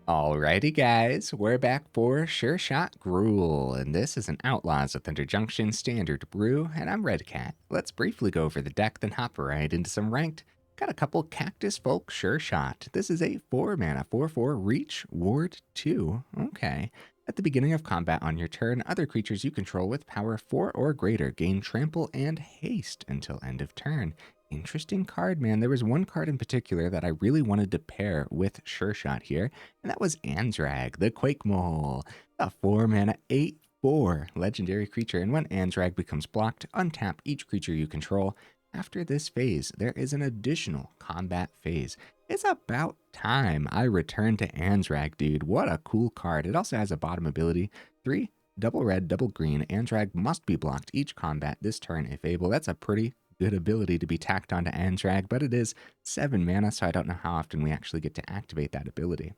Alrighty guys, we're back for Sureshot Gruel, and this is an Outlaws of Thunder Junction standard brew, and I'm Redcat. Let's briefly go over the deck, then hop right into some ranked. Got a couple Cactusfolk Sureshot. This is a 4-mana 4/4 Reach Ward 2. Okay. At the beginning of combat on your turn, other creatures you control with power 4 or greater gain Trample and Haste until end of turn. Interesting card, man. There was one card in particular that I really wanted to pair with Sureshot here, and that was Anzrag, the Quake-Mole, a 4-mana 8/4 legendary creature. And when Anzrag becomes blocked, untap each creature you control. After this phase, there is an additional combat phase. It's about time I return to Anzrag, dude. What a cool card. It also has a bottom ability. 3 double red, double green. Anzrag must be blocked each combat this turn if able. That's a pretty good ability to be tacked onto Anzrag, but it is 7 mana, so I don't know how often we actually get to activate that ability.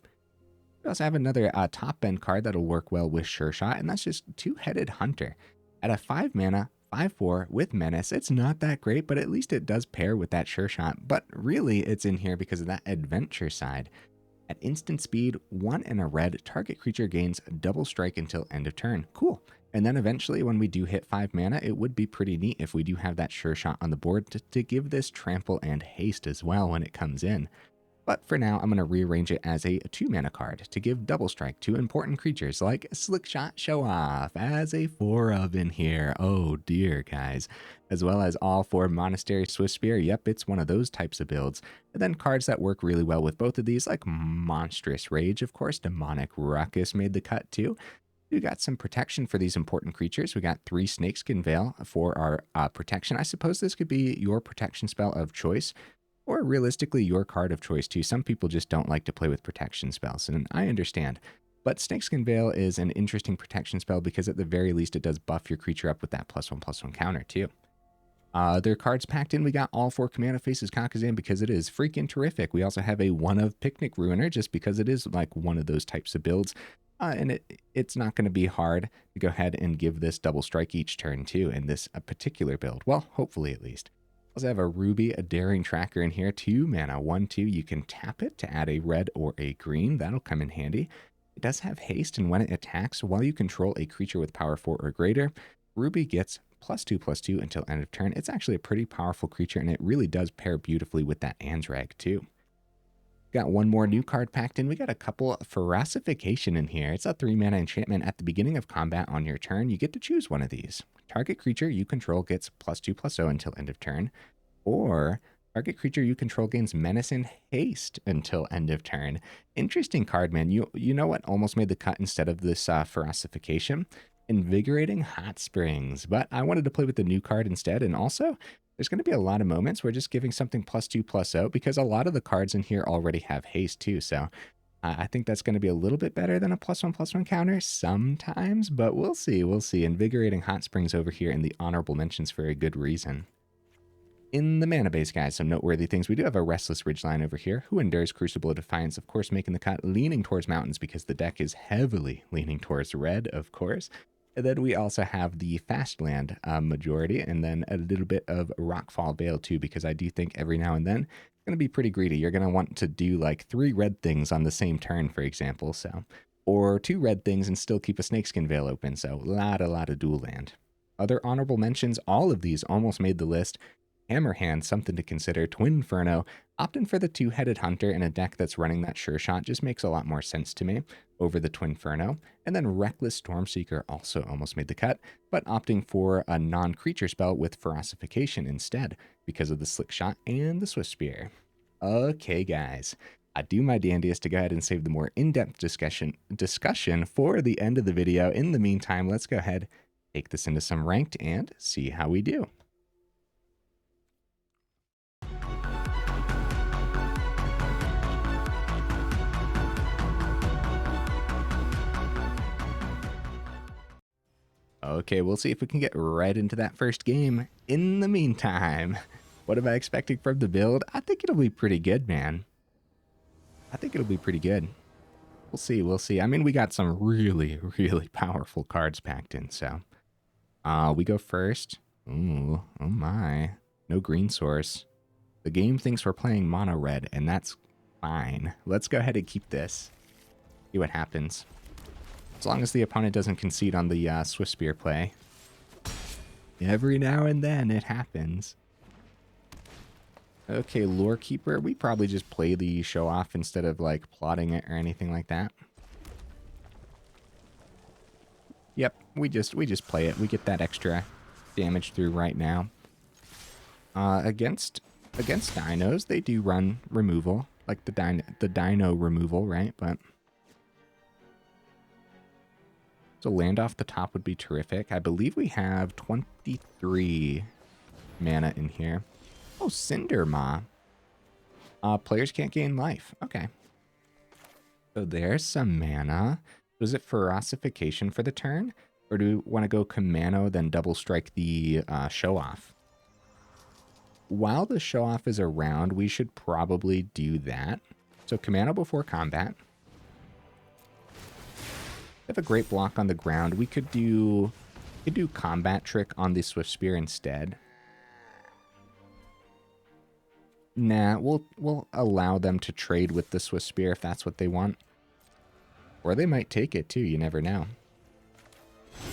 We also have another top end card that'll work well with Sureshot, and that's just Two-Headed Hunter. At a 5 mana, 5/4 with Menace, it's not that great, but at least it does pair with that Sureshot. But really, it's in here because of that adventure side. At instant speed, 1 and a red, target creature gains double strike until end of turn. Cool. And then eventually, when we do hit 5 mana, it would be pretty neat if we do have that Sureshot on the board to give this Trample and Haste as well when it comes in. But for now, I'm going to rearrange it as a 2-mana card to give double strike to important creatures like Slickshot Show-Off as a 4-of in here. Oh dear, guys. As well as all 4 Monastery Swiftspear. Yep, it's one of those types of builds. And then cards that work really well with both of these, like Monstrous Rage, of course. Demonic Ruckus made the cut too. We got some protection for these important creatures. We got 3 Snakeskin Veil for our protection. I suppose this could be your protection spell of choice, or realistically your card of choice too. Some people just don't like to play with protection spells, and I understand. But Snakeskin Veil is an interesting protection spell because at the very least it does buff your creature up with that +1/+1 counter too. Their cards packed in, we got all 4 Kumano faces Kakkazan because it is freaking terrific. We also have a 1-of Picnic Ruiner just because it is like one of those types of builds. And it's not going to be hard to go ahead and give this double strike each turn too in this particular build. Well, hopefully at least. Also have a Ruby, a Daring Tracker in here, 2 mana, 1/2. You can tap it to add a red or a green. That'll come in handy. It does have haste, and when it attacks, while you control a creature with power 4 or greater, Ruby gets +2/+2 until end of turn. It's actually a pretty powerful creature, and it really does pair beautifully with that Anzrag too. Got one more new card packed in. We got a couple Ferocification in here. It's a 3-mana enchantment. At the beginning of combat on your turn, you get to choose one of these. Target creature you control gets +2/+0 until end of turn, or target creature you control gains Menace and Haste until end of turn. Interesting card, man. You know what almost made the cut instead of this Ferocification? Invigorating Hot Springs. But I wanted to play with the new card instead, and also there's going to be a lot of moments where just giving something +2/+0, because a lot of the cards in here already have haste too. So I think that's going to be a little bit better than a +1/+1 counter sometimes, but we'll see. We'll see. Invigorating Hot Springs over here in the honorable mentions for a good reason. In the mana base, guys, some noteworthy things. We do have a Restless Ridgeline over here who endures Crucible of Defiance, of course, making the cut, leaning towards mountains because the deck is heavily leaning towards red, of course. And then we also have the fast land majority, and then a little bit of Rockfall Veil too, because I do think every now and then it's going to be pretty greedy. You're going to want to do like 3 red things on the same turn, for example, so, or 2 red things and still keep a Snakeskin Veil open. So a lot of dual land. Other honorable mentions, all of these almost made the list. Hammerhand, something to consider. Twinferno, opting for the Two-Headed Hunter in a deck that's running that Sureshot just makes a lot more sense to me over the Twinferno. And then Reckless Stormseeker also almost made the cut, but opting for a non-creature spell with Ferocification instead because of the Slickshot and the Swiftspear. Okay, guys. I do my dandiest to go ahead and save the more in-depth discussion for the end of the video. In the meantime, let's go ahead, take this into some ranked, and see how we do. Okay, we'll see if we can get right into that first game. In the meantime, what am I expecting from the build? I think it'll be pretty good, man. I think it'll be pretty good. We'll see, we'll see. I mean, we got some really powerful cards packed in, so. We go first. Ooh, oh my. No green source. The game thinks we're playing mono red, and that's fine. Let's go ahead and keep this. See what happens. As long as the opponent doesn't concede on the Swiftspear play. Every now and then it happens. Okay, Lorekeeper. We probably just play the Show-Off instead of like plotting it or anything like that. Yep, we just play it. We get that extra damage through right now. Against dinos, they do run removal, like the dino removal, right? But so land off the top would be terrific. I believe we have 23 mana in here. Oh, Cinder Maw. Players can't gain life. Okay. So there's some mana. Was it Ferocification for the turn? Or do we want to go Kumano, then double strike the Show-Off? While the Show-Off is around, we should probably do that. So Kumano before combat. We have a great block on the ground. We could do Combat Trick on the Swiftspear instead. Nah, we'll allow them to trade with the Swiftspear if that's what they want. Or they might take it too, you never know.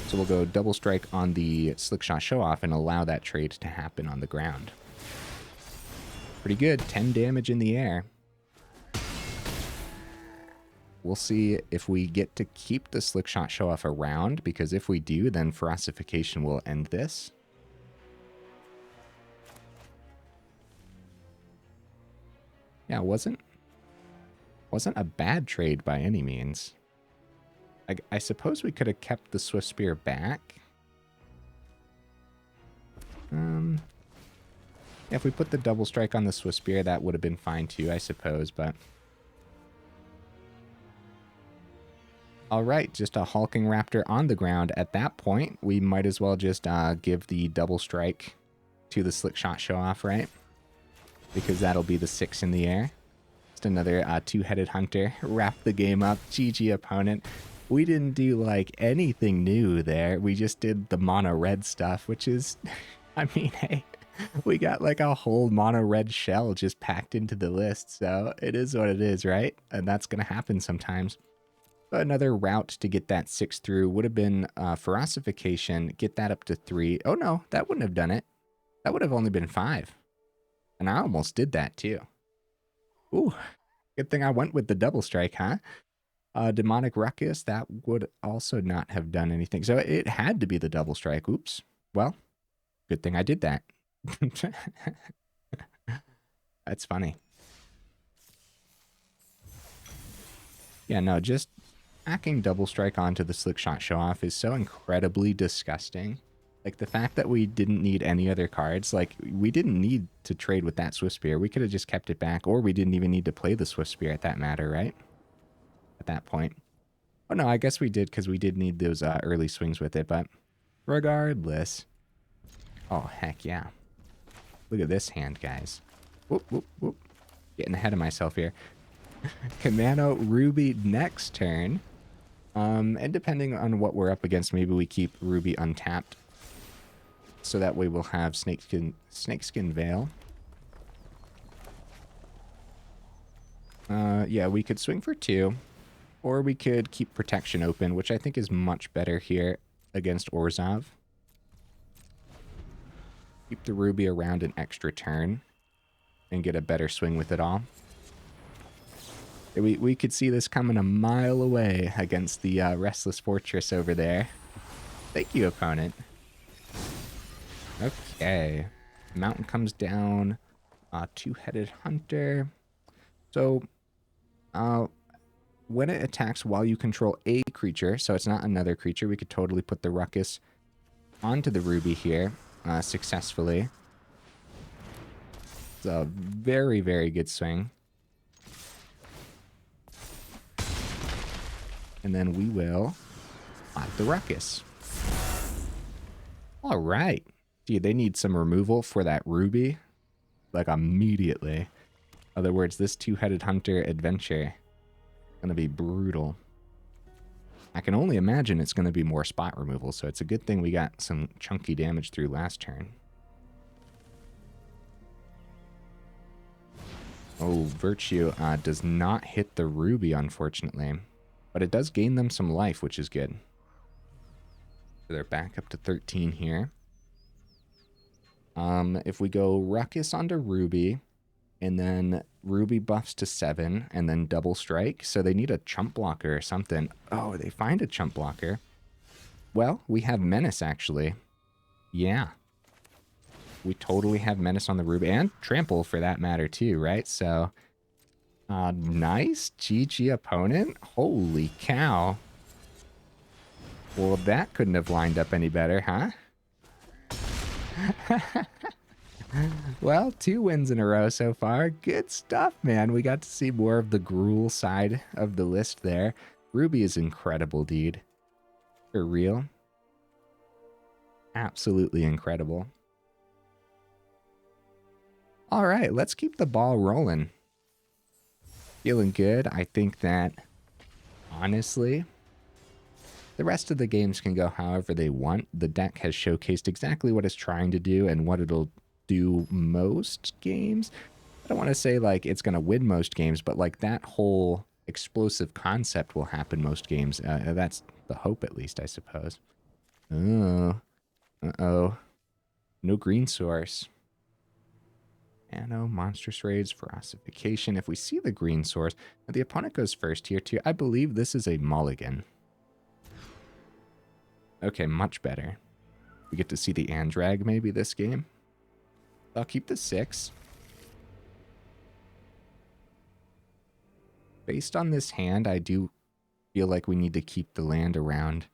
So we'll go double strike on the Slickshot Show-Off and allow that trade to happen on the ground. Pretty good, 10 damage in the air. We'll see if we get to keep the Slickshot Show-Off around, because if we do, then Ferocification will end this. Yeah, wasn't a bad trade by any means. I suppose we could have kept the Swiftspear back. If we put the double strike on the Swiftspear, that would have been fine too, I suppose, but... Alright, just a Hulking Raptor on the ground. At that point, we might as well just give the double strike to the Slickshot Show-Off, right? Because that'll be the 6 in the air. Just another two-headed hunter. Wrap the game up. GG opponent. We didn't do like anything new there. We just did the mono red stuff, which is, I mean, hey, we got like a whole mono red shell just packed into the list. So it is what it is, right? And that's going to happen sometimes. But another route to get that 6 through would have been Ferocification, get that up to 3. Oh no, that wouldn't have done it. That would have only been 5. And I almost did that too. Ooh, good thing I went with the double strike, huh? Demonic Ruckus, that would also not have done anything. So it had to be the double strike. Oops. Well, good thing I did that. That's funny. Yeah, no, just hacking double strike onto the Slickshot Show-Off is so incredibly disgusting. Like, the fact that we didn't need any other cards, like, we didn't need to trade with that Swiftspear. We could have just kept it back, or we didn't even need to play the Swiftspear at that matter, right? At that point. Oh, no, I guess we did, because we did need those early swings with it, but regardless. Oh, heck yeah. Look at this hand, guys. Whoop, whoop, whoop. Getting ahead of myself here. Kumano Ruby next turn. And depending on what we're up against, maybe we keep Ruby untapped. So that way we'll have Snakeskin Veil. Yeah, we could swing for 2. Or we could keep Protection open, which I think is much better here against Orzhov. Keep the Ruby around an extra turn. And get a better swing with it all. We could see this coming a mile away against the Restless Fortress over there. Thank you, opponent. Okay. Mountain comes down. Two-headed hunter. So, when it attacks while you control a creature, so it's not another creature, we could totally put the Ruckus onto the Ruby here successfully. It's a very, very good swing. And then we will pop the Ruckus. All right. Dude, they need some removal for that Ruby. Like, immediately. In other words, this two-headed hunter adventure is going to be brutal. I can only imagine it's going to be more spot removal, so it's a good thing we got some chunky damage through last turn. Oh, Virtue does not hit the Ruby, unfortunately. But it does gain them some life, which is good. So they're back up to 13 here. If we go Ruckus onto Ruby, and then Ruby buffs to 7, and then double strike, so they need a chump blocker or something. Oh, they find a chump blocker. Well, we have Menace, actually. Yeah. We totally have Menace on the Ruby, and Trample for that matter, too, right? So, nice. GG opponent. Holy cow. Well, that couldn't have lined up any better, huh? Well, 2 wins in a row so far. Good stuff, man. We got to see more of the Gruul side of the list there. Ruby is incredible, dude. For real. Absolutely incredible. All right, let's keep the ball rolling. Feeling good. I think that, honestly, the rest of the games can go however they want. The deck has showcased exactly what it's trying to do and what it'll do most games. I don't want to say like it's going to win most games, but like that whole explosive concept will happen most games. That's the hope, at least, I suppose. Oh. Uh-oh. No green source. Nano, Monstrous Rage, Ferocification. If we see the green source, the opponent goes first here too. I believe this is a mulligan. Okay, much better. We get to see the Anzrag maybe this game. I'll keep the 6. Based on this hand, I do feel like we need to keep the land around.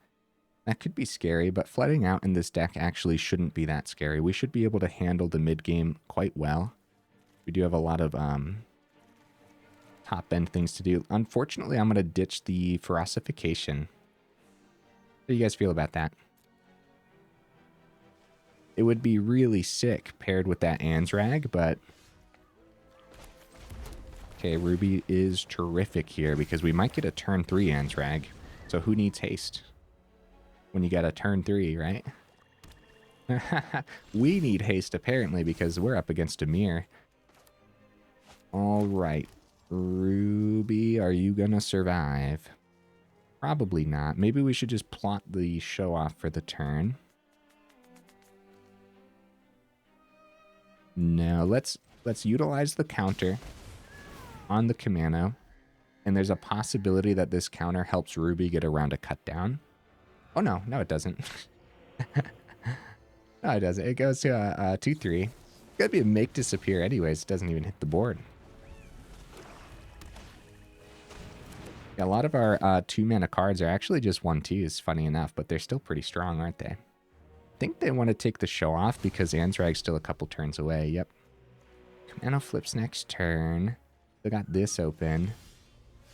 That could be scary, but flooding out in this deck actually shouldn't be that scary. We should be able to handle the mid game quite well. We do have a lot of top end things to do. Unfortunately, I'm going to ditch the Ferocification. How do you guys feel about that? It would be really sick paired with that Anzrag, but... Okay, Ruby is terrific here because we might get a turn 3 Anzrag. So who needs haste? When you got a turn 3, right? We need haste apparently because we're up against a mirror. All right. Ruby, are you gonna survive? Probably not. Maybe we should just plot the Show-Off for the turn. No, let's utilize the counter on the Kumano. And there's a possibility that this counter helps Ruby get around a cut down. Oh no, no it doesn't. No, it doesn't. It goes to a 2-3. It's gotta be a make disappear anyways. It doesn't even hit the board. Yeah, a lot of our 2-mana cards are actually just 1/2s, funny enough, but they're still pretty strong, aren't they? I think they want to take the Show-Off because Anzrag's still a couple turns away. Yep. Kumano flips next turn. They got this open.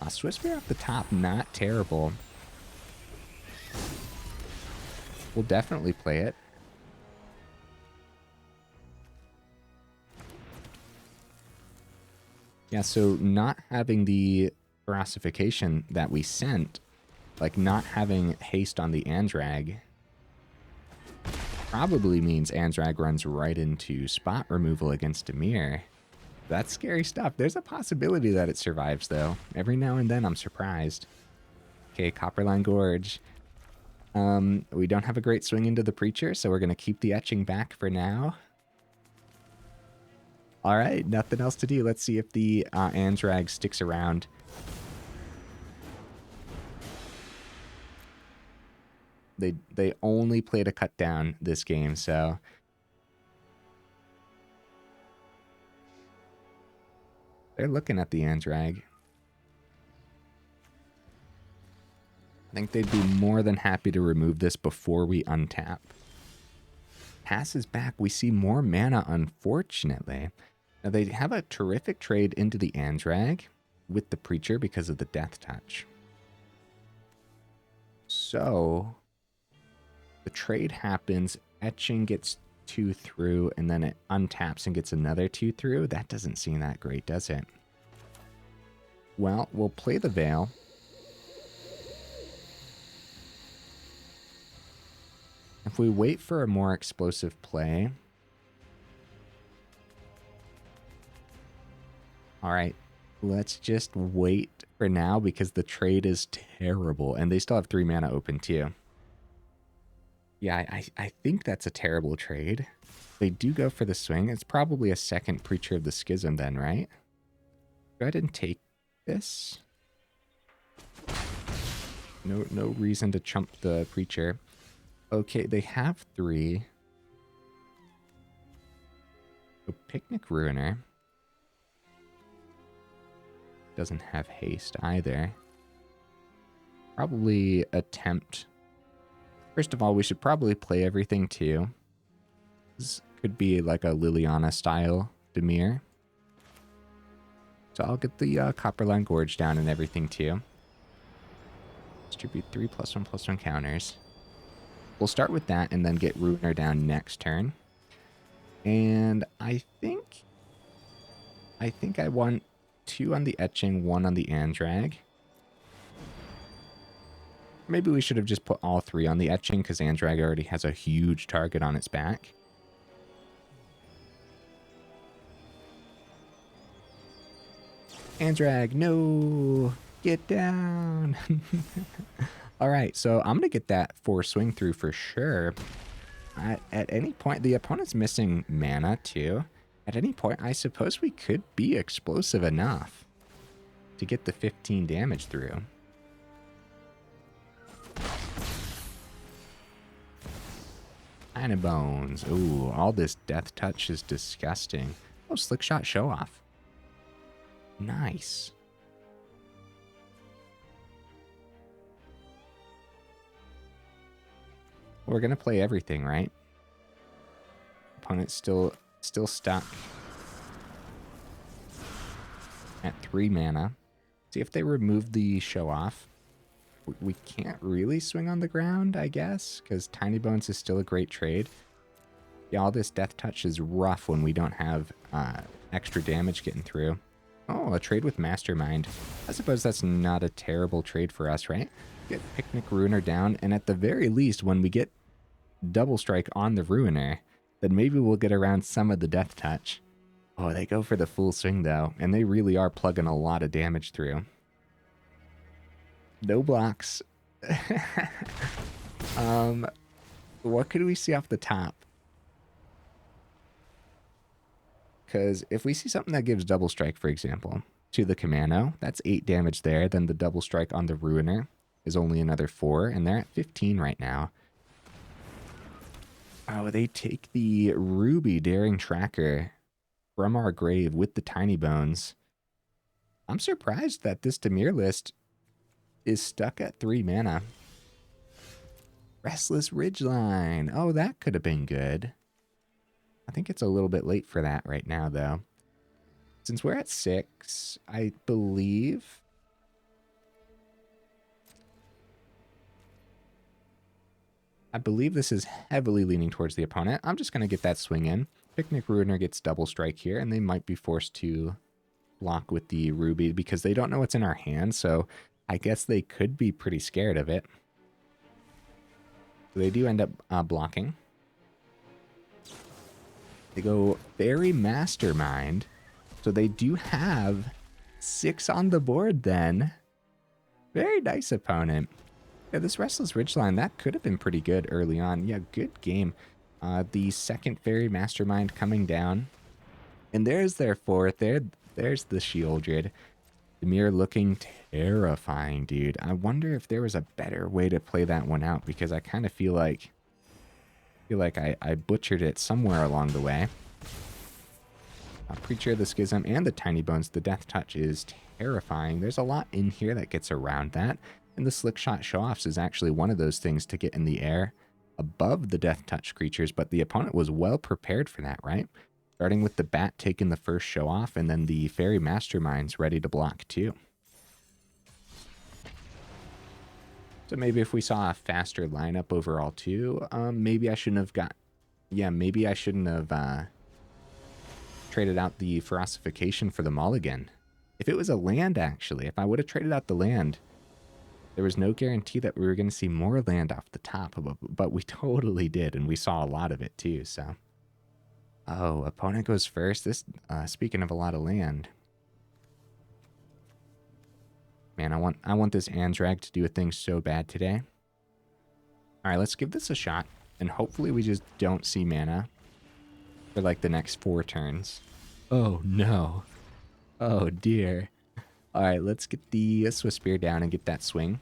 Swiftspear off the top, not terrible. We'll definitely play it. Yeah, so not having the Ferocification that we sent, like not having haste on the Anzrag, probably means Anzrag runs right into spot removal against Dimir. That's scary stuff. There's a possibility that it survives, though. Every now and then, I'm surprised. Okay, Copperline Gorge. We don't have a great swing into the Preacher, so we're going to keep the etching back for now. All right, nothing else to do. Let's see if the Anzrag sticks around. They only played a cut down this game, so... They're looking at the Anzrag. I think they'd be more than happy to remove this before we untap. Passes back. We see more mana, unfortunately. Now, they have a terrific trade into the Anzrag with the Preacher because of the Death Touch. So, the trade happens. Etching gets 2 through, and then it untaps and gets another 2 through. That doesn't seem that great, does it? Well, we'll play the Veil. If we wait for a more explosive play... Alright, let's just wait for now because the trade is terrible. And they still have 3 mana open too. Yeah, I think that's a terrible trade. They do go for the swing. It's probably a second Preacher of the Schism then, right? Go ahead and take this. No reason to chump the Preacher. Okay, they have 3. So Picnic Ruiner. Doesn't have haste either. Probably attempt. First of all, we should probably play everything too. This could be like a Liliana style Dimir. So I'll get the Copperline Gorge down and everything too. Distribute 3 +1/+1 counters. We'll start with that and then get Ruiner down next turn. And I think I want 2 on the Etching, 1 on the Anzrag. Maybe we should have just put all 3 on the Etching because Anzrag already has a huge target on its back. Anzrag, no! Get down! Alright, so I'm going to get that 4 swing through for sure. At any point, the opponent's missing mana too. At any point, I suppose we could be explosive enough to get the 15 damage through. Tiny Bones. Ooh, all this death touch is disgusting. Oh, Slickshot Show-Off. Nice. We're going to play everything, right? Opponent's still stuck at 3 mana. See if they remove the Show-Off. We can't really swing on the ground, I guess, because Tiny Bones is still a great trade. Yeah, all this death touch is rough when we don't have extra damage getting through. Oh, a trade with Mastermind. I suppose that's not a terrible trade for us, right? Get Picnic Ruiner down, and at the very least, when we get Double Strike on the Ruiner, then maybe we'll get around some of the death touch. Oh, they go for the full swing, though, and they really are plugging a lot of damage through. No blocks. What could we see off the top? Because if we see something that gives Double Strike, for example, to the Kumano, that's 8 damage there. Then the Double Strike on the Ruiner is only another 4, and they're at 15 right now. Oh, they take the Ruby Daring Tracker from our grave with the Tiny Bones. I'm surprised that this Dimir list is stuck at 3 mana. Restless Ridgeline. Oh, that could have been good. I think it's a little bit late for that right now, though. Since we're at 6, I believe... this is heavily leaning towards the opponent. I'm just going to get that swing in. Picnic Ruiner gets Double Strike here, and they might be forced to block with the Ruby because they don't know what's in our hand, so I guess they could be pretty scared of it. So they do end up blocking. They go Fairy Mastermind. So they do have 6 on the board then. Very nice opponent. Yeah, this Restless Ridgeline, that could have been pretty good early on. Yeah, good game. The second Fairy Mastermind coming down. And there's their 4th. There's the Shieldred. Dimir looking terrifying, dude. I wonder if there was a better way to play that one out, because I kind of feel like I butchered it somewhere along the way. Preacher of the Schism and the Tiny Bones, the Death Touch is terrifying. There's a lot in here that gets around that. And the Slickshot Show-Offs is actually one of those things to get in the air above the Death Touch creatures, but the opponent was well prepared for that, right? Starting with the Bat taking the first Show-Off, and then the Fairy Masterminds ready to block too. So maybe if we saw a faster lineup overall too, maybe I shouldn't have maybe I shouldn't have traded out the Ferocification for the Mulligan. If it was a land, actually, if I would have traded out the land, there was no guarantee that we were going to see more land off the top, but we totally did, and we saw a lot of it too, so. Oh, opponent goes first. This, speaking of a lot of land. Man, I want this Anzrag to do a thing so bad today. All right, let's give this a shot, and hopefully we just don't see mana for like the next 4 turns. Oh no. Oh dear. All right, let's get the Swiftspear down and get that swing.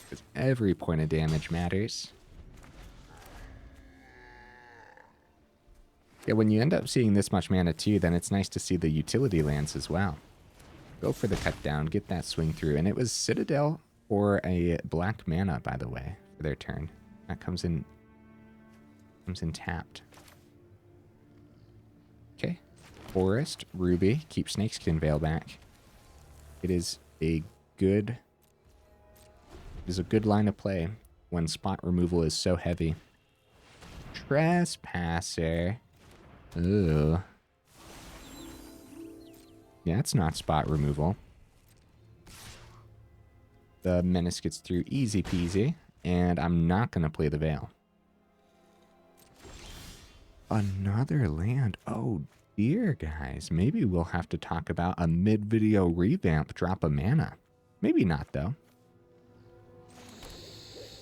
Because every point of damage matters. Yeah, when you end up seeing this much mana too, then it's nice to see the utility lands as well. Go for the cut down, get that swing through. And it was Citadel or a black mana, by the way, for their turn. That comes in tapped. Okay. Forest, Ruby, keep Snakeskin Veil back. It is a good line of play when spot removal is so heavy. Trespasser. Ooh. Yeah, it's not spot removal. The Menace gets through easy peasy, and I'm not going to play the Veil. Another land. Oh dear, guys. Maybe we'll have to talk about a mid-video revamp drop of mana. Maybe not, though.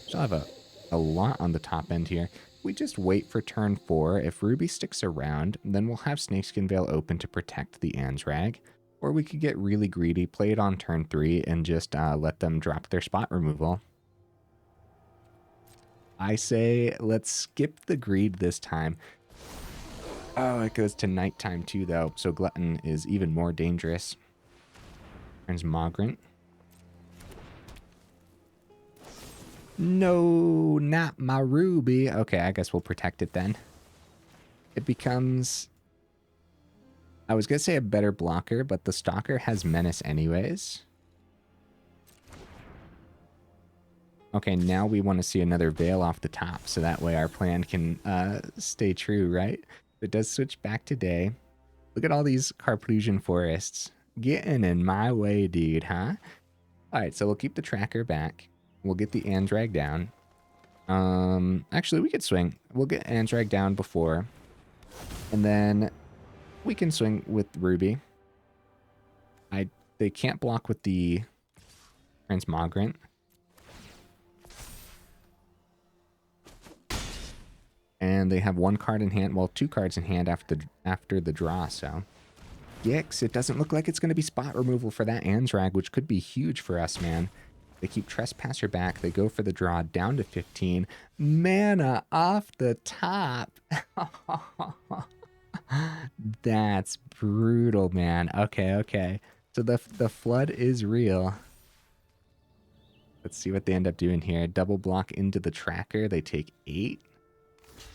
Still have a lot on the top end here. We just wait for turn 4. If Ruby sticks around, then we'll have Snakeskin Veil open to protect the Anzrag. Or we could get really greedy, play it on turn 3, and just let them drop their spot removal. I say let's skip the greed this time. Oh, it goes to nighttime too, though, so Glutton is even more dangerous. Transmogrant. No, not my Ruby. Okay, I guess we'll protect it then. It becomes... I was going to say a better blocker, but the Stalker has Menace anyways. Okay, now we want to see another Veil off the top, so that way our plan can stay true, right? It does switch back to day. Look at all these Karplusan Forests. Getting in my way, dude, huh? Alright, so we'll keep the tracker back. We'll get the Anzrag down. Actually, we could swing. We'll get Anzrag down before. And then we can swing with Ruby. They can't block with the Transmogrant. And they have 1 card in hand, well, 2 cards in hand after the draw, so. Yikes, it doesn't look like it's going to be spot removal for that Anzrag, which could be huge for us, man. They keep Trespasser back. They go for the draw down to 15. Mana off the top. That's brutal, man. Okay. So the flood is real. Let's see what they end up doing here. Double block into the tracker. They take 8.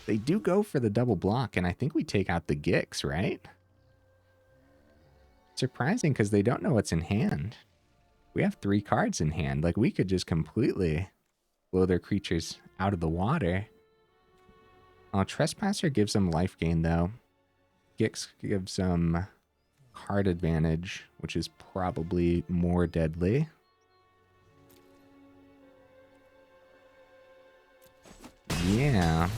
They do go for the double block, and I think we take out the Gix, right? Surprising, because they don't know what's in hand. We have 3 cards in hand. Like, we could just completely blow their creatures out of the water. Trespasser gives them life gain, though. Gix gives them card advantage, which is probably more deadly. Yeah.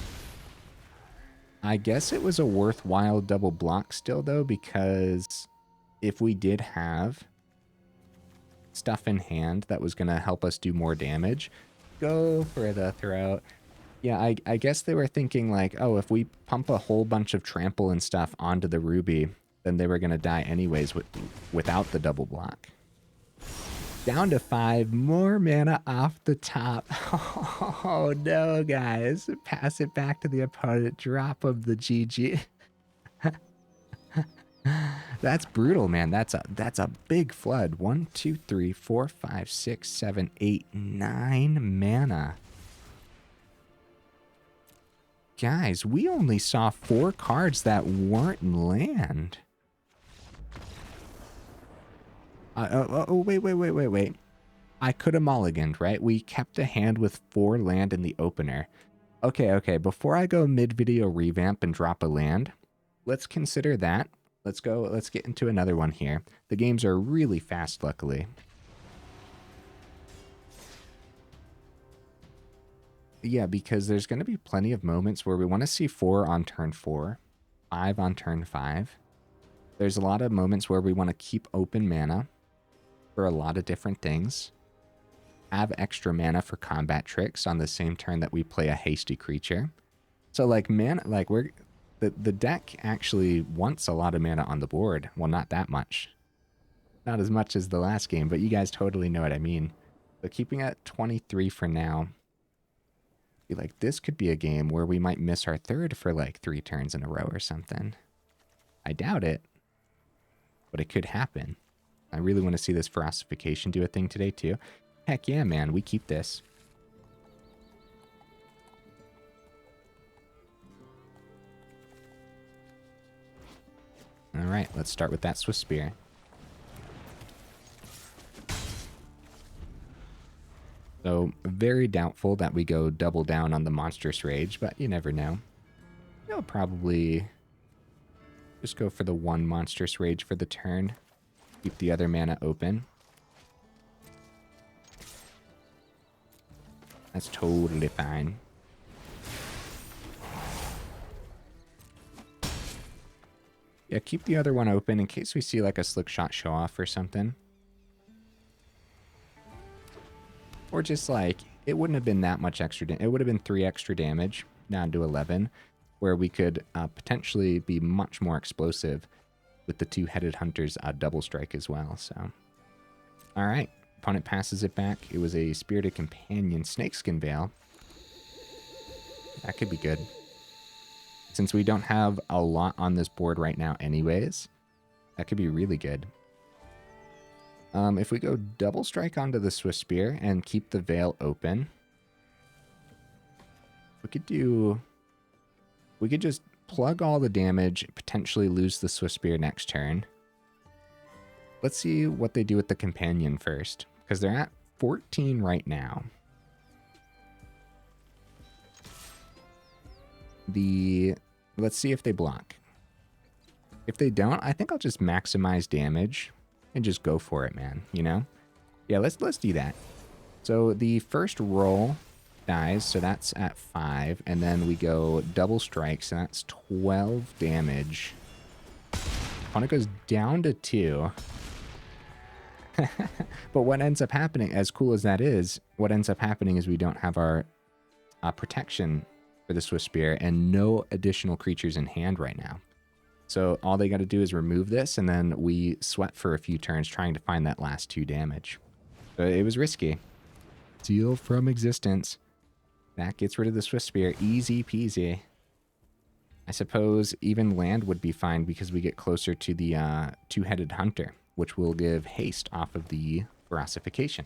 I guess it was a worthwhile double block still, though, because if we did have stuff in hand that was going to help us do more damage, go for the throat. Yeah, I guess they were thinking like, oh, if we pump a whole bunch of trample and stuff onto the Ruby, then they were going to die anyways without the double block. Down to 5, more mana off the top. Oh no, guys. Pass it back to the opponent. Drop of the GG. That's brutal, man. That's a big flood. 1, 2, 3, 4, 5, 6, 7, 8, 9 mana. Guys, we only saw 4 cards that weren't land. Wait. I could have mulliganed, right? We kept a hand with 4 land in the opener. Okay. Before I go mid-video revamp and drop a land, let's consider that. Let's get into another one here. The games are really fast, luckily. Yeah, because there's going to be plenty of moments where we want to see 4 on turn 4, 5 on turn 5. There's a lot of moments where we want to keep open mana. for a lot of different things. Have extra mana for combat tricks on the same turn that we play a hasty creature. So like mana, like the deck actually wants a lot of mana on the board. Well, not that much. Not as much as the last game, but you guys totally know what I mean. But keeping at 23 for now. I feel like this could be a game where we might miss our third for like 3 turns in a row or something. I doubt it, but it could happen. I really want to see this Ferocification do a thing today too. Heck yeah, man, we keep this. All right, let's start with that Swiftspear. So, very doubtful that we go double down on the Monstrous Rage, but you never know. We'll probably just go for the 1 Monstrous Rage for the turn. Keep the other mana open. That's totally fine. Yeah, keep the other one open in case we see like a Slickshot Show-Off or something. Or just like, it wouldn't have been that much extra damage. It would have been 3 extra damage down to 11, where we could potentially be much more explosive with the 2-headed Hunter's double strike as well. So, all right. Opponent passes it back. It was a Spirited Companion Snakeskin Veil. That could be good. Since we don't have a lot on this board right now anyways, that could be really good. If we go double strike onto the Swiftspear and keep the Veil open, we could just plug all the damage, potentially lose the Swiftspear next turn. Let's see what they do with the Companion first, because they're at 14 right now. Let's see if they block. If they don't, I think I'll just maximize damage and just go for it, man, you know? Yeah, let's do that. So the first roll dies, so that's at 5, and then we go double strike, so that's 12 damage. Opponent goes down to 2. But what ends up happening, as cool as that is, what ends up happening is we don't have our protection for the Swiftspear and no additional creatures in hand right now. So all they got to do is remove this, and then we sweat for a few turns trying to find that last 2 damage. So it was risky. Seal from existence. That gets rid of the Swiftspear. Easy peasy. I suppose even land would be fine because we get closer to the 2-headed Hunter, which will give haste off of the Ferocification.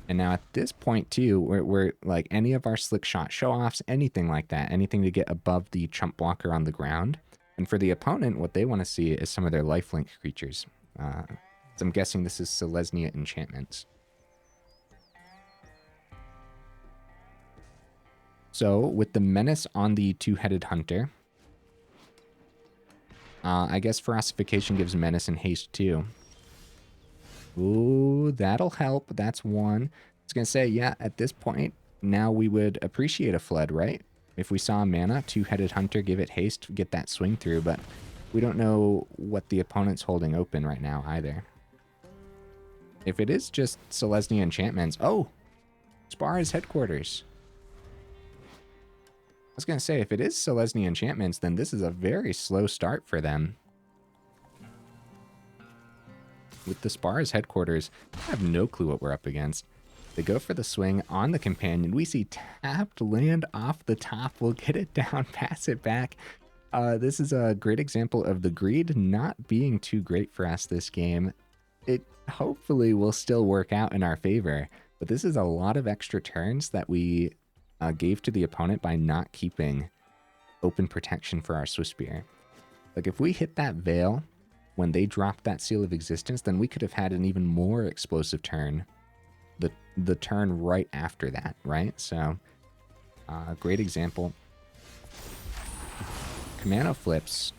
And now at this point too, we're like any of our Slickshot Show-Offs, anything like that, anything to get above the chump blocker on the ground. And for the opponent, what they want to see is some of their lifelink creatures. So I'm guessing this is Selesnya enchantments. So with the Menace on the 2-headed Hunter, I guess Ferocification gives Menace and Haste too. Ooh, that'll help. That's 1. I was going to say, yeah, at this point, now we would appreciate a Flood, right? If we saw mana, 2-headed Hunter, give it haste, get that swing through, but we don't know what the opponent's holding open right now either. If it is just Selesnya enchantments, oh, Spar's headquarters. I was going to say, if it is Selesnya enchantments, then this is a very slow start for them. With the Spar's headquarters, I have no clue what we're up against. They go for the swing on the Companion. We see tapped land off the top. We'll get it down, pass it back. This is a great example of the greed not being too great for us this game. It hopefully will still work out in our favor, but this is a lot of extra turns that we gave to the opponent by not keeping open protection for our Swiftspear. Like if we hit that Veil when they dropped that Seal of Existence, then we could have had an even more explosive turn. The turn right after that, right? So, great example. Kumano flips.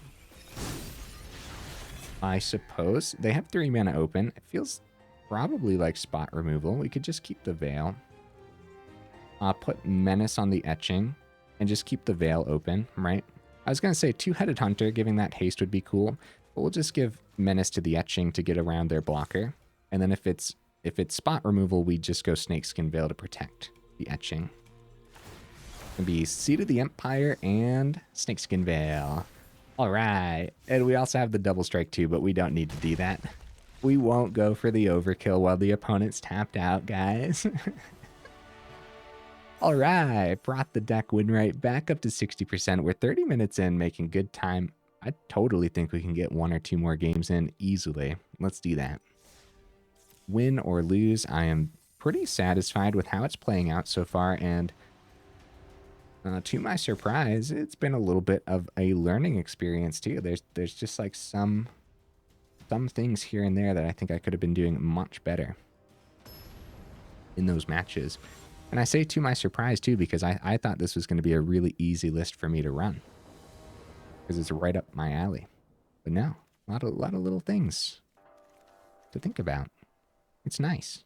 I suppose. They have 3 mana open. It feels probably like spot removal. We could just keep the Veil. Put Menace on the Etching and just keep the Veil open, right? I was going to say 2-headed Hunter, giving that haste would be cool. But we'll just give Menace to the Etching to get around their blocker. And then if it's spot removal, we just go Snakeskin Veil to protect the Etching. It can be Seed of the Empire and Snakeskin Veil. All right. And we also have the double strike too, but we don't need to do that. We won't go for the overkill while the opponent's tapped out, guys. All right. Brought the deck win rate back up to 60%. We're 30 minutes in, making good time. I totally think we can get 1 or 2 more games in easily. Let's do that. Win or lose, I am pretty satisfied with how it's playing out so far, and to my surprise, it's been a little bit of a learning experience too. There's just like some things here and there that I think I could have been doing much better in those matches. And I say to my surprise too, because I thought this was going to be a really easy list for me to run, because it's right up my alley. But no, a lot of little things to think about. It's nice.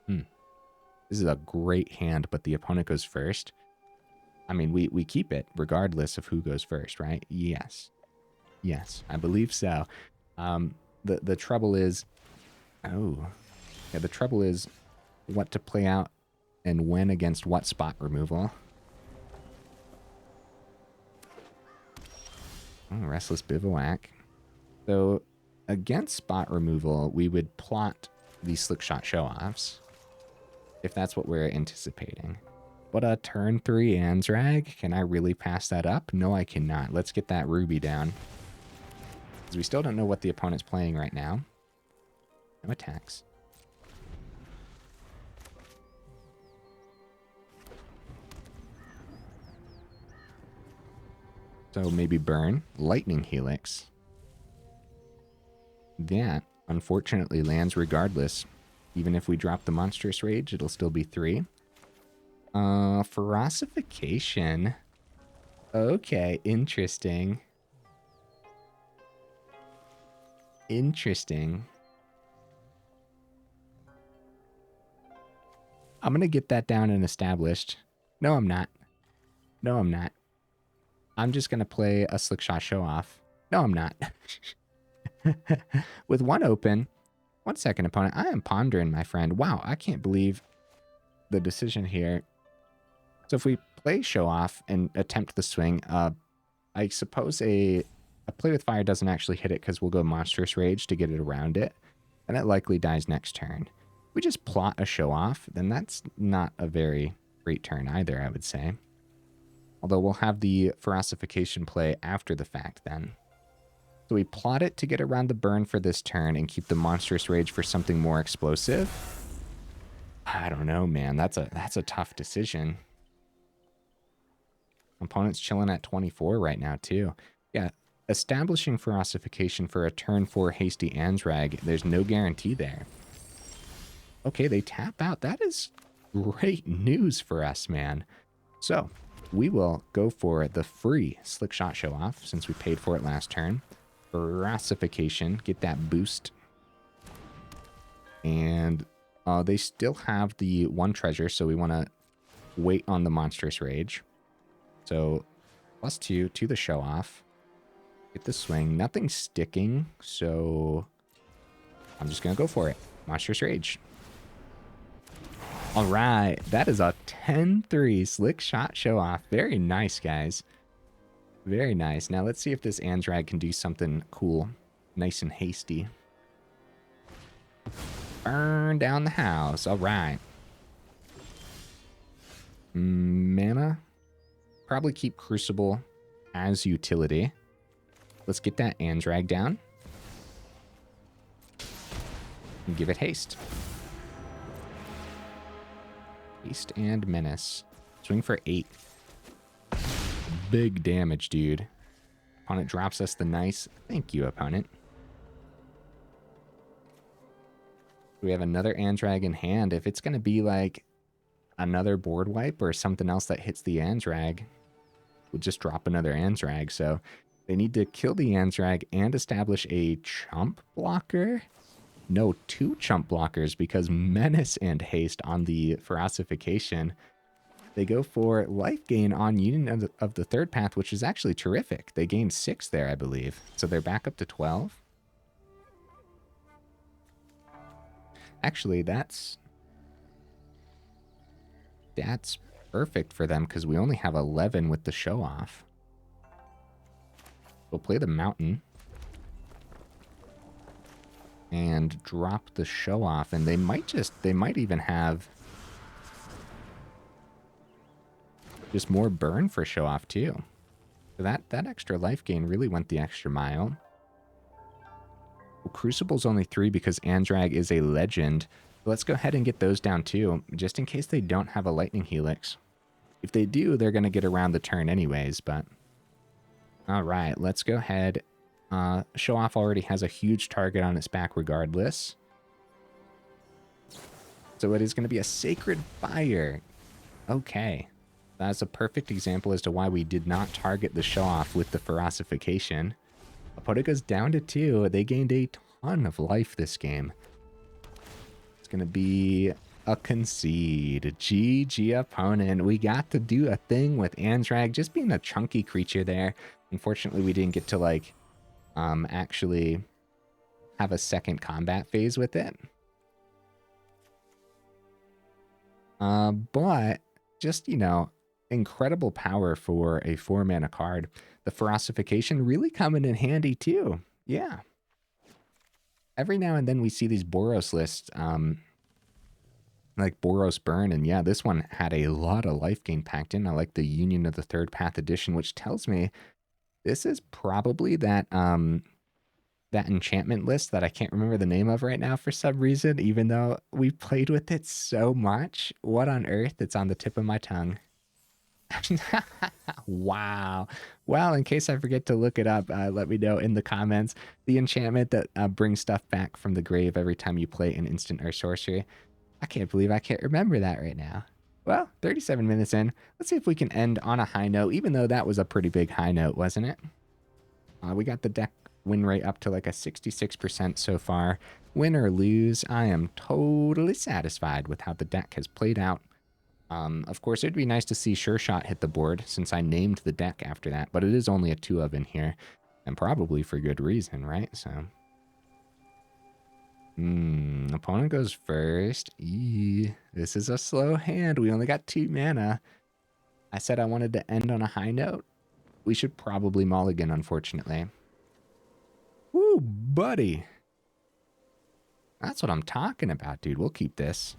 This is a great hand, but the opponent goes first. I mean, we keep it regardless of who goes first, right? Yes. Yes, I believe so. The trouble is... Oh. Yeah, the trouble is what to play out and when against what spot removal. Oh, Restless Bivouac. So, against spot removal, we would plot the Slickshot Show-Offs, if that's what we're anticipating. But a turn 3 Anzrag, can I really pass that up? No, I cannot. Let's get that Ruby down, because we still don't know what the opponent's playing right now. No attacks. So maybe burn. Lightning Helix. That, unfortunately, lands regardless. Even if we drop the Monstrous Rage, it'll still be 3. Ferocification. Okay, interesting. Interesting. I'm going to get that down and established. No, I'm not. No, I'm not. I'm just going to play a Slickshot Show-Off. No, I'm not. With one open. 1 second, opponent. I am pondering, my friend. Wow, I can't believe the decision here. So if we play Show-Off and attempt the swing, I suppose a Play with Fire doesn't actually hit it, because we'll go Monstrous Rage to get it around it. And it likely dies next turn. If we just plot a Show-Off, then that's not a very great turn either, I would say. Although we'll have the Ferocification play after the fact then. So we plot it to get around the burn for this turn and keep the Monstrous Rage for something more explosive. I don't know, man. That's a tough decision. Opponent's chilling at 24 right now, too. Yeah, establishing Ferocification for a turn 4 hasty Anzrag, there's no guarantee there. Okay, they tap out. That is great news for us, man. So, we will go for the free Slickshot Show-Off, since we paid for it last turn. Ferocification, get that boost. And they still have the 1 treasure, so we want to wait on the Monstrous Rage. So, +2 to the Show-Off. Get the swing. Nothing's sticking, so I'm just going to go for it. Monstrous Rage. All right, that is a 10-3 Slickshot Show-Off. Very nice, guys. Very nice. Now let's see if this Anzrag can do something cool. Nice and hasty. Burn down the house. All right. Mana. Probably keep Crucible as utility. Let's get that Anzrag down. And give it haste. Haste and Menace. Swing for 8. Big damage, dude. Opponent drops us the nice. Thank you, opponent. We have another Anzrag in hand. If it's going to be like another board wipe or something else that hits the Anzrag, we'll just drop another Anzrag. So they need to kill the Anzrag and establish a chump blocker. No, 2 chump blockers, because Menace and Haste on the Ferocification. They go for life gain on Union of the third path, which is actually terrific. They gained 6 there, I believe. So they're back up to 12. Actually, that's perfect for them because we only have 11 with the show-off. We'll play the mountain and drop the show-off, and they might even have just more burn for show-off too. So that extra life gain really went the extra mile. Well, Crucible's only 3 because Anzrag is a legend. Let's go ahead and get those down too, just in case they don't have a lightning helix. If they do, they're going to get around the turn anyways, but... Alright, let's go ahead. Show-Off already has a huge target on its back regardless. So it is going to be a Sacred Fire. Okay. That's a perfect example as to why we did not target the Show-Off with the Ferocification. Opponent goes down to 2. They gained a ton of life this game. It's going to be a concede. GG opponent. We got to do a thing with Anzrag, just being a chunky creature there. Unfortunately, we didn't get to, like, actually have a second combat phase with it. But just, you know, incredible power for a 4-mana card. The Ferocification really coming in handy too. Yeah. Every now and then we see these Boros lists, like Boros Burn, and yeah, this one had a lot of life gain packed in. I like the Union of the Third Path edition, which tells me this is probably that that enchantment list that I can't remember the name of right now for some reason, even though we played with it so much. What on earth? It's on the tip of my tongue. Wow. Well, in case I forget to look it up, let me know in the comments. The enchantment that brings stuff back from the grave every time you play an instant or sorcery. I can't believe I can't remember that right now. Well, 37 minutes in. Let's see if we can end on a high note, even though that was a pretty big high note, wasn't it? We got the deck win rate up to like a 66% so far. Win or lose, I am totally satisfied with how the deck has played out. Of course, it'd be nice to see Sureshot hit the board since I named the deck after that, but it is only a 2-of in here, and probably for good reason, right? So, opponent goes first. This is a slow hand. We only got 2 mana. I said I wanted to end on a high note. We should probably mulligan, unfortunately. Woo, buddy. That's what I'm talking about, dude. We'll keep this.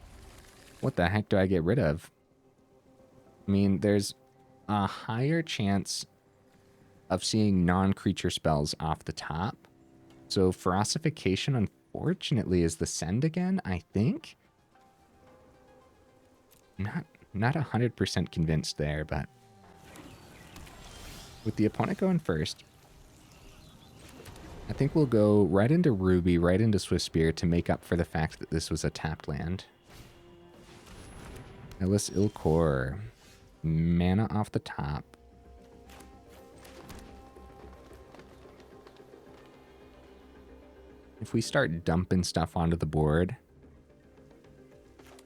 What the heck do I get rid of? I mean, there's a higher chance of seeing non-creature spells off the top. So Ferocification, unfortunately, is the send again, I think. Not 100% convinced there, but with the opponent going first, I think we'll go right into Ruby, right into Swiftspear to make up for the fact that this was a tapped land. Ellis Ilkor. Mana off the top. If we start dumping stuff onto the board,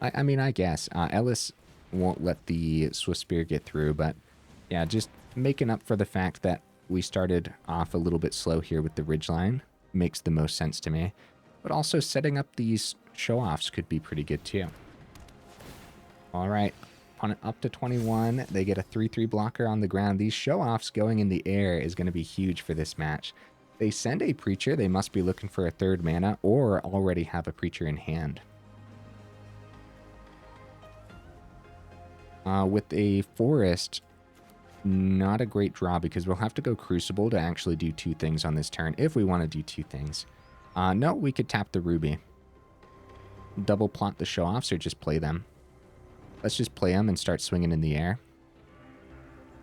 I mean, I guess. Ellis won't let the Swiftspear get through, but yeah, just making up for the fact that we started off a little bit slow here with the Ridgeline makes the most sense to me. But also setting up these show-offs could be pretty good too. All right, opponent up to 21. They get a 3/3 blocker on the ground. These show-offs going in the air is going to be huge for this match. They send a Preacher. They must be looking for a 3rd mana or already have a Preacher in hand. With a Forest, not a great draw because we'll have to go Crucible to actually do 2 things on this turn if we want to do 2 things. No, we could tap the Ruby. Double plot the show-offs or just play them. Let's just play them and start swinging in the air.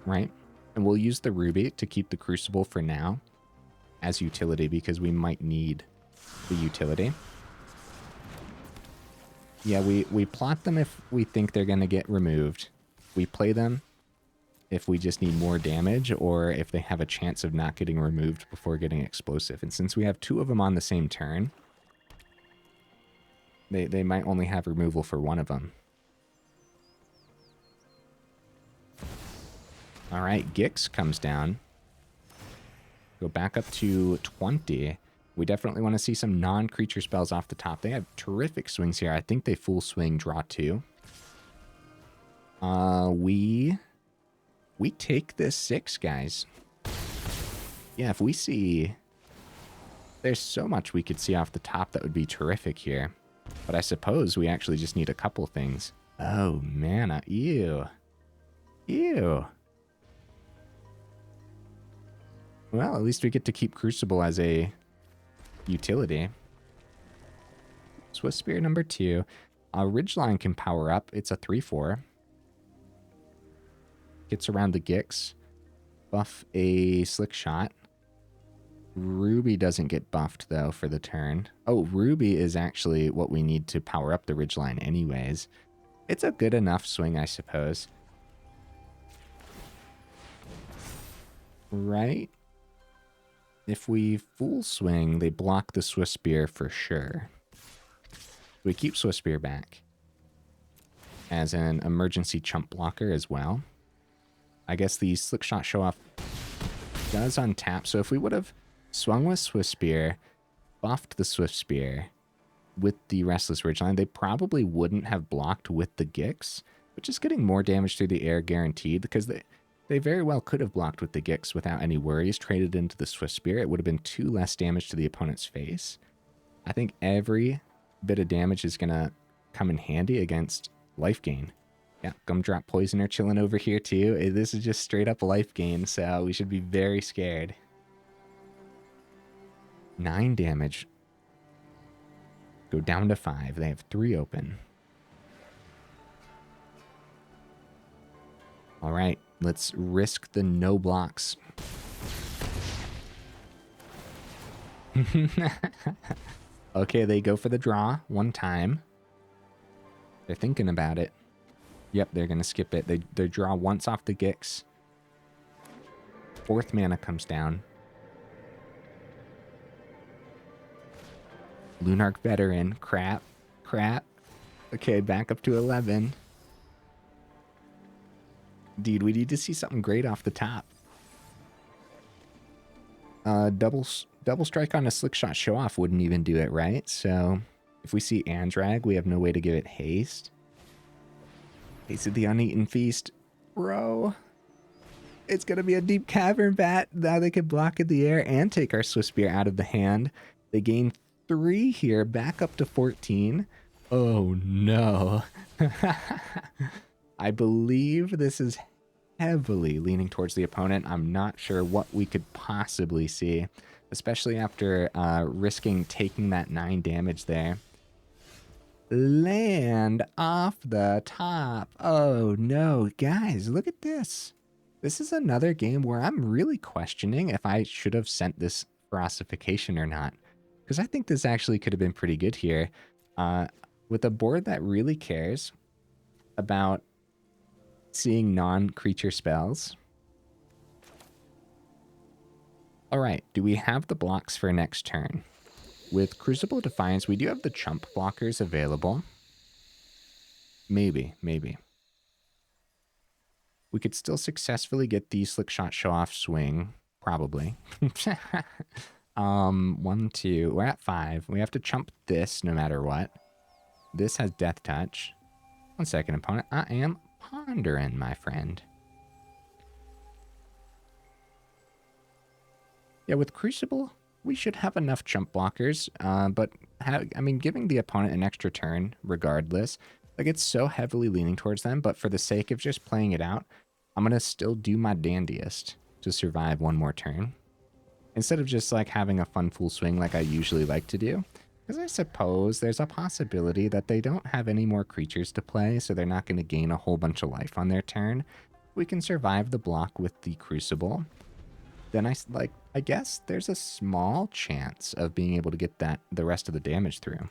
Right? And we'll use the Ruby to keep the Crucible for now as utility because we might need the utility. Yeah, we plot them if we think they're going to get removed. We play them if we just need more damage or if they have a chance of not getting removed before getting explosive. And since we have 2 of them on the same turn, they might only have removal for 1 of them. All right, Gix comes down. Go back up to 20. We definitely want to see some non-creature spells off the top. They have terrific swings here. I think they full swing draw 2. We take this 6, guys. Yeah, if we see... There's so much we could see off the top that would be terrific here. But I suppose we actually just need a couple things. Oh, mana. Ew. Ew. Well, at least we get to keep Crucible as a utility. Swiftspear number 2. Ridgeline can power up. It's a 3/4. Gets around the Gix. Buff a Slickshot. Ruby doesn't get buffed, though, for the turn. Oh, Ruby is actually what we need to power up the Ridgeline anyways. It's a good enough swing, I suppose. Right? If we full swing, they block the Swiftspear for sure. We keep Swiftspear back as an emergency chump blocker as well. I guess the Slickshot Show-Off does untap, so if we would have swung with Swiftspear, buffed the Swiftspear with the Restless Ridgeline, they probably wouldn't have blocked with the Gix, which is getting more damage through the air guaranteed, because they very well could have blocked with the Gix without any worries, traded into the Swiftspear. It would have been 2 less damage to the opponent's face. I think every bit of damage is going to come in handy against life gain. Yeah, Gumdrop Poisoner chilling over here too. This is just straight up life gain, so we should be very scared. 9 damage. Go down to 5. They have 3 open. All right, let's risk the no blocks. Okay, they go for the draw 1 time. They're thinking about it. Yep, they're going to skip it. They draw once off the Gix. 4th mana comes down. Lunarch Veteran. Crap. Crap. Okay, back up to 11. Dude, we need to see something great off the top. Double strike on a Slickshot Show-Off wouldn't even do it, right? So if we see Anzrag, we have no way to give it haste. Haste of the Uneaten Feast. Bro. It's going to be a Deep Cavern Bat. Now they can block in the air and take our Swiftspear out of the hand. They gain 3 here, back up to 14. Oh, no. I believe this is heavily leaning towards the opponent. I'm not sure what we could possibly see, especially after risking taking that 9 damage there. Land off the top. Oh, no. Guys, look at this. This is another game where I'm really questioning if I should have sent this Ferocification or not, because I think this actually could have been pretty good here. With a board that really cares about seeing non-creature spells. All right, do we have the blocks for next turn? With Crucible Defiance, we do have the chump blockers available. Maybe. We could still successfully get the Slickshot Show-Off swing, probably. 1, 2, we're at 5. We have to chump this no matter what. This has Death Touch. 1 second, opponent. I am pondering, my friend. Yeah, with Crucible, we should have enough chump blockers, but giving the opponent an extra turn regardless, like it's so heavily leaning towards them, but for the sake of just playing it out, I'm going to still do my dandiest to survive 1 more turn. Instead of just like having a fun full swing like I usually like to do. Because I suppose there's a possibility that they don't have any more creatures to play, so they're not going to gain a whole bunch of life on their turn. We can survive the block with the Crucible. Then I guess there's a small chance of being able to get the rest of the damage through.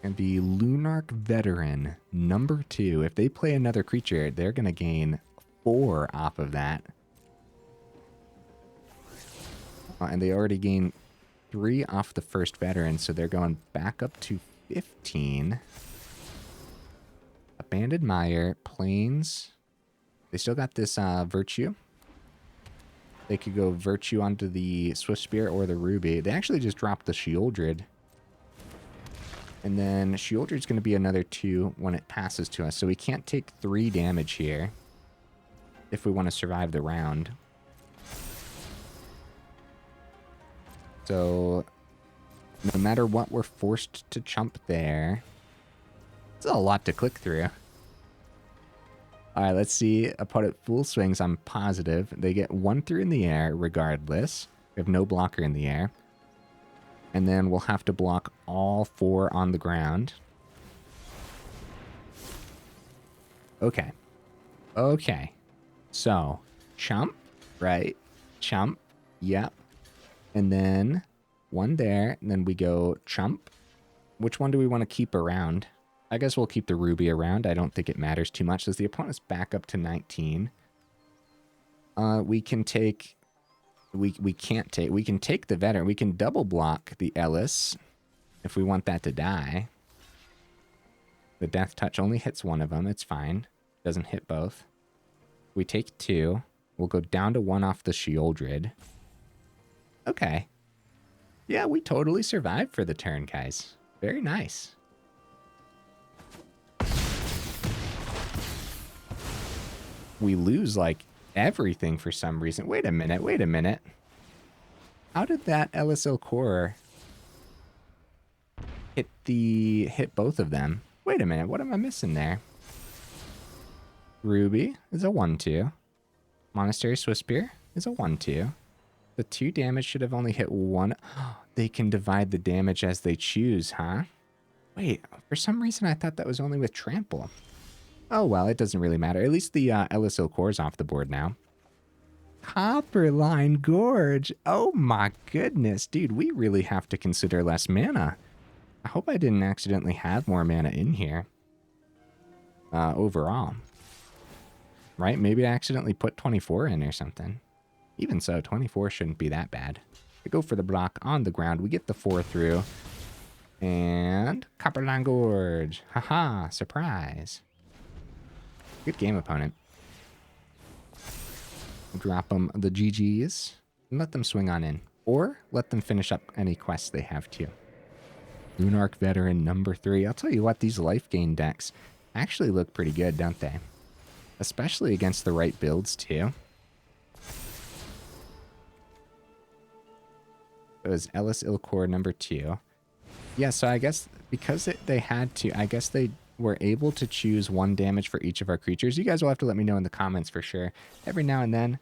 And the Lunarch Veteran, number 2. If they play another creature, they're going to gain 4 off of that. And they already gained 3 off the first Veteran, so they're going back up to 15. A got Banded Mire, Plains. They still got this Virtue. They could go Virtue onto the Swiftspear or the Ruby. They actually just dropped the Sheoldred. And then Sheoldred's going to be another 2 when it passes to us. So we can't take 3 damage here if we want to survive the round. So no matter what, we're forced to chump there. It's a lot to click through. All right, let's see. Opponent full swings, I'm positive. They get 1 through in the air regardless. We have no blocker in the air. And then we'll have to block all 4 on the ground. Okay. Okay. So, chump, right? Chump, yep. And then 1 there, and then we go chump. Which one do we want to keep around? I guess we'll keep the Ruby around. I don't think it matters too much. As the opponent's back up to 19. We can take... We can't take... We can take the Veteran. We can double block the Ellis if we want that to die. The Death Touch only hits 1 of them. It's fine. Doesn't hit both. We take 2. We'll go down to 1 off the Sheoldred. Okay. Yeah, we totally survived for the turn, guys. Very nice. We lose, like, everything for some reason. Wait a minute, wait a minute. How did that LSL core hit both of them? Wait a minute, what am I missing there? Ruby is a 1-2. Monastery Swiftspear is a 1-2. The 2 damage should have only hit 1. They can divide the damage as they choose, huh? Wait, for some reason I thought that was only with Trample. Oh, well, it doesn't really matter. At least the LSO core's off the board now. Copperline Gorge. Oh my goodness, dude, we really have to consider less mana. I hope I didn't accidentally have more mana in here. Overall. Right? Maybe I accidentally put 24 in or something. Even so, 24 shouldn't be that bad. We go for the block on the ground. We get the 4 through. And Copperline Gorge. Haha, surprise. Good game, opponent. Drop them the GGs and let them swing on in. Or let them finish up any quests they have too. Runark Veteran number 3. I'll tell you what, these life gain decks actually look pretty good, don't they? Especially against the right builds too. It was Ellis Ilcor number 2. Yeah, so I guess because they had to, I guess they were able to choose 1 damage for each of our creatures. You guys will have to let me know in the comments for sure. Every now and then,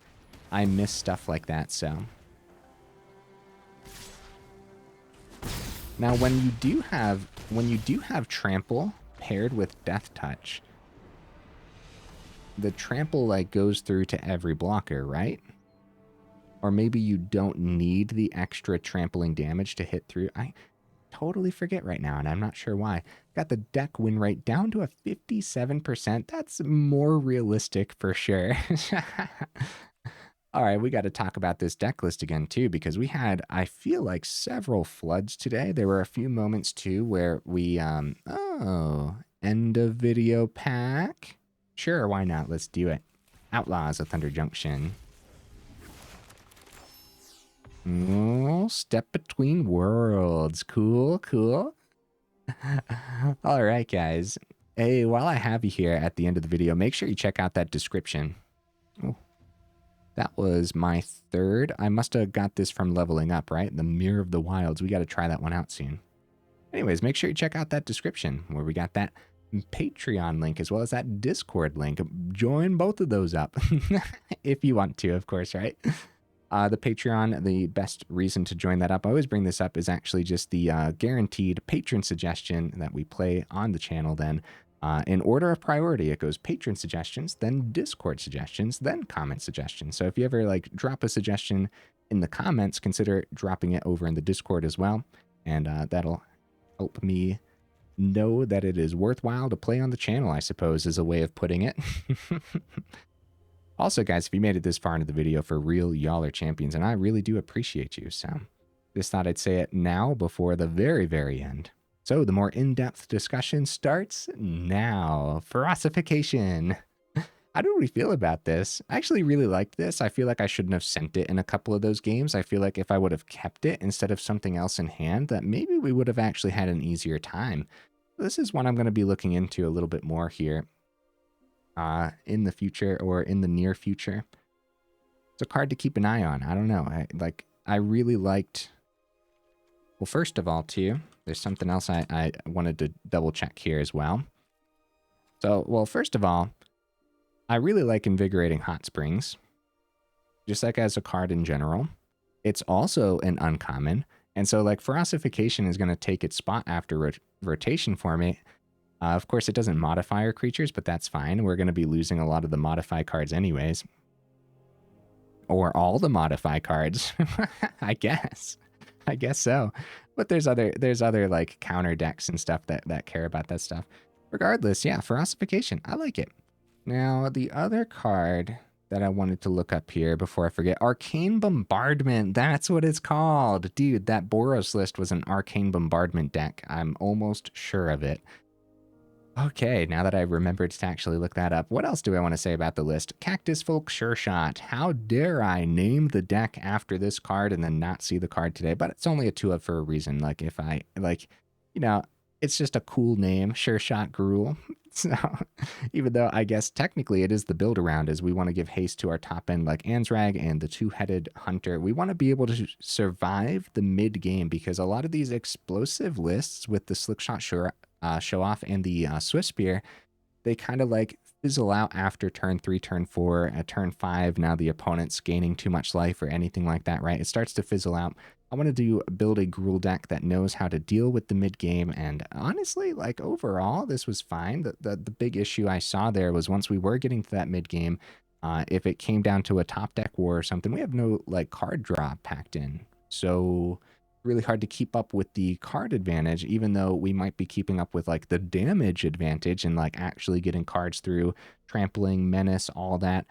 I miss stuff like that, so. Now, when you do have Trample paired with Death Touch, the Trample, like, goes through to every blocker, right? Or maybe you don't need the extra trampling damage to hit through. I totally forget right now, and I'm not sure why. Got the deck win rate down to a 57%. That's more realistic for sure. All right, we got to talk about this deck list again too, because we had, I feel like, several floods today. There were a few moments too where we, oh, end of video pack. Sure, why not? Let's do it. Outlaws of Thunder Junction. Oh, Step Between Worlds. Cool, cool. All right, guys. Hey, while I have you here at the end of the video, make sure you check out that description. Oh, that was my 3rd. I must have got this from leveling up, right? The Mirror of the Wilds. We got to try that one out soon. Anyways, make sure you check out that description where we got that Patreon link as well as that Discord link. Join both of those up if you want to, of course, right? The Patreon, the best reason to join that up, I always bring this up, is actually just the guaranteed patron suggestion that we play on the channel then. In order of priority, it goes patron suggestions, then Discord suggestions, then comment suggestions. So if you ever like drop a suggestion in the comments, consider dropping it over in the Discord as well. And that'll help me know that it is worthwhile to play on the channel, I suppose, is a way of putting it. Also, guys, if you made it this far into the video, for real, y'all are champions, and I really do appreciate you. So just thought I'd say it now before the very, very end. So the more in-depth discussion starts now. Ferocification. How do we feel about this? I actually really liked this. I feel like I shouldn't have sent it in a couple of those games. I feel like if I would have kept it instead of something else in hand, that maybe we would have actually had an easier time. This is one I'm going to be looking into a little bit more here in the future or in the near future. It's a card to keep an eye on. I don't know. I really liked... Well, first of all, too, there's something else I wanted to double check here as well. So, well, first of all, I really like Invigorating Hot Springs, just like as a card in general. It's also an uncommon, and so like Ferocification is going to take its spot after rotation for me. Of course, it doesn't modify our creatures, but that's fine. We're going to be losing a lot of the modify cards anyways. Or all the modify cards, I guess. I guess so. But there's other like counter decks and stuff that care about that stuff. Regardless, yeah, Ferocification, I like it. Now, the other card that I wanted to look up here before I forget, Arcane Bombardment, that's what it's called. Dude, that Boros list was an Arcane Bombardment deck. I'm almost sure of it. Okay, now that I remembered to actually look that up, what else do I want to say about the list? Cactusfolk Sureshot. How dare I name the deck after this card and then not see the card today? But it's only a 2-of for a reason. Like, if I, like, you know, it's just a cool name, Sureshot Gruul. So, even though I guess technically it is the build around, as we want to give haste to our top end like Anzrag and the two-headed hunter. We want to be able to survive the mid game because a lot of these explosive lists with the Slickshot Show-Off and the Swiftspear, they kind of like fizzle out after turn 3, turn 4, at turn 5. Now the opponent's gaining too much life or anything like that, right? It starts to fizzle out. I wanted to build a Gruul deck that knows how to deal with the mid game, and honestly, like overall, this was fine. The big issue I saw there was once we were getting to that mid game, if it came down to a top deck war or something, we have no like card draw packed in, so really hard to keep up with the card advantage, even though we might be keeping up with like the damage advantage and like actually getting cards through, trampling, menace, all that.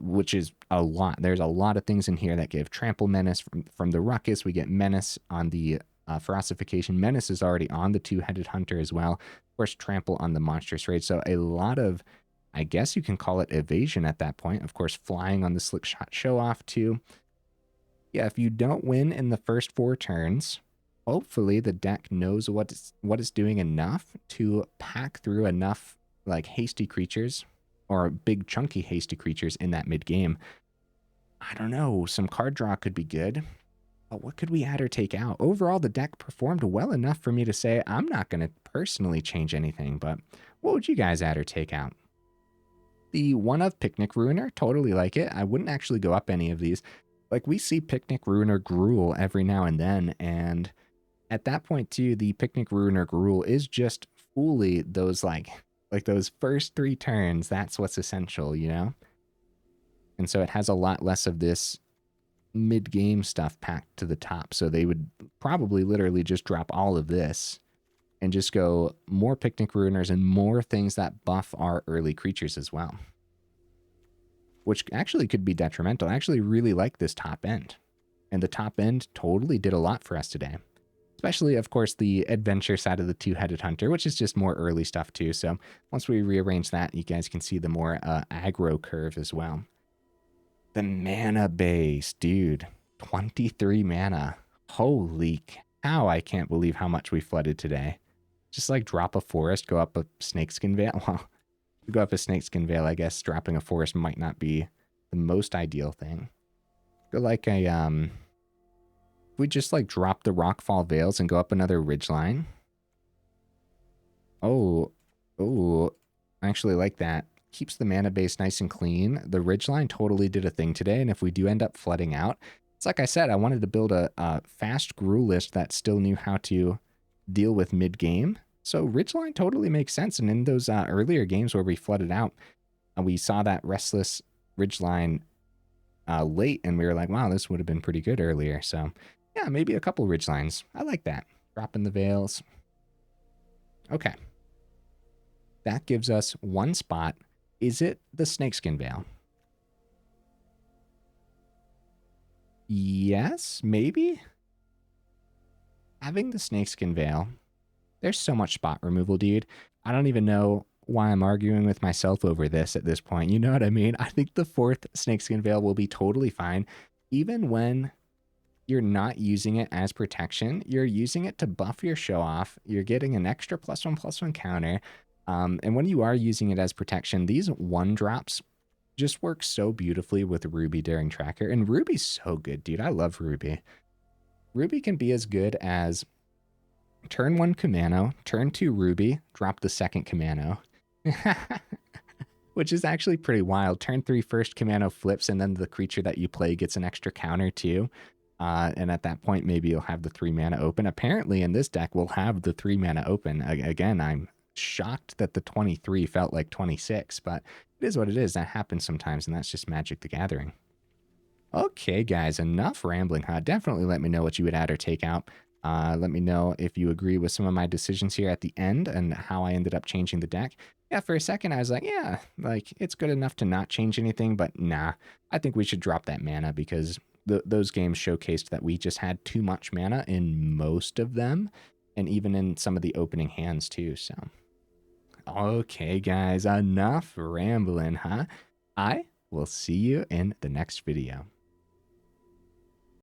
Which is a lot. There's a lot of things in here that give trample, menace from the Ruckus. We get menace on the Ferocification. Menace is already on the two-headed hunter as well. Of course, trample on the Monstrous Rage. So a lot of, I guess you can call it evasion at that point. Of course, flying on the Slickshot Show-Off too. Yeah, if you don't win in the first 4 turns, hopefully the deck knows what it's doing enough to pack through enough like hasty creatures or big chunky hasty creatures in that mid game. I don't know, some card draw could be good, but what could we add or take out? Overall, the deck performed well enough for me to say I'm not going to personally change anything, but what would you guys add or take out? The 1-of Picnic Ruiner, totally like it. I wouldn't actually go up any of these. Like, we see Picnic Ruiner Gruul every now and then, and at that point too, the Picnic Ruiner Gruul is just fully those like those first 3 turns. That's what's essential, you know? And so it has a lot less of this mid-game stuff packed to the top. So they would probably literally just drop all of this and just go more Picnic Ruiners and more things that buff our early creatures as well, which actually could be detrimental. I actually really like this top end, and the top end totally did a lot for us today. Especially, of course, the adventure side of the two-headed hunter, which is just more early stuff too. So once we rearrange that, you guys can see the more aggro curve as well. The mana base, dude, 23 mana. Holy cow, I can't believe how much we flooded today. Just like drop a forest, go up a Snakeskin Veil. Well, go up a Snakeskin Veil, I guess dropping a forest might not be the most ideal thing. Go like a, we just like drop the Rockfall Veils and go up another Ridgeline. Oh, I actually like that. Keeps the mana base nice and clean. The Ridgeline totally did a thing today, and if we do end up flooding out, it's like I said, I wanted to build a fast Gruul list that still knew how to deal with mid-game. So Ridgeline totally makes sense, and in those earlier games where we flooded out, we saw that Restless Ridgeline late, and we were like, wow, this would have been pretty good earlier. So yeah, maybe a couple Ridgelines. I like that. Dropping the Veils. Okay. That gives us 1 spot. Is it the Snakeskin Veil? Yes, maybe. Having the Snakeskin Veil, There's so much spot removal, dude. I don't even know why I'm arguing with myself over this at this point. You know what I mean? I think the 4th Snakeskin Veil will be totally fine. Even when you're not using it as protection, you're using it to buff your Show-Off. You're getting an extra +1/+1 counter. And when you are using it as protection, these 1-drops just work so beautifully with Ruby during Tracker. And Ruby's so good, dude. I love Ruby. Ruby can be as good as turn 1 Kumano, turn 2 Ruby, drop the 2nd Kumano. Which is actually pretty wild. Turn 3 first Kumano flips, and then the creature that you play gets an extra counter too. And at that point, maybe you'll have the 3 mana open. Apparently, in this deck, we'll have the 3 mana open. Again, I'm shocked that the 23 felt like 26, but it is what it is. That happens sometimes, and that's just Magic the Gathering. Okay, guys, enough rambling, huh? Definitely let me know what you would add or take out. Let me know if you agree with some of my decisions here at the end and how I ended up changing the deck. Yeah, for a second, I was like, yeah, like, it's good enough to not change anything, but nah, I think we should drop that mana because those games showcased that we just had too much mana in most of them, and even in some of the opening hands too, so. Okay, guys, enough rambling, huh? I will see you in the next video.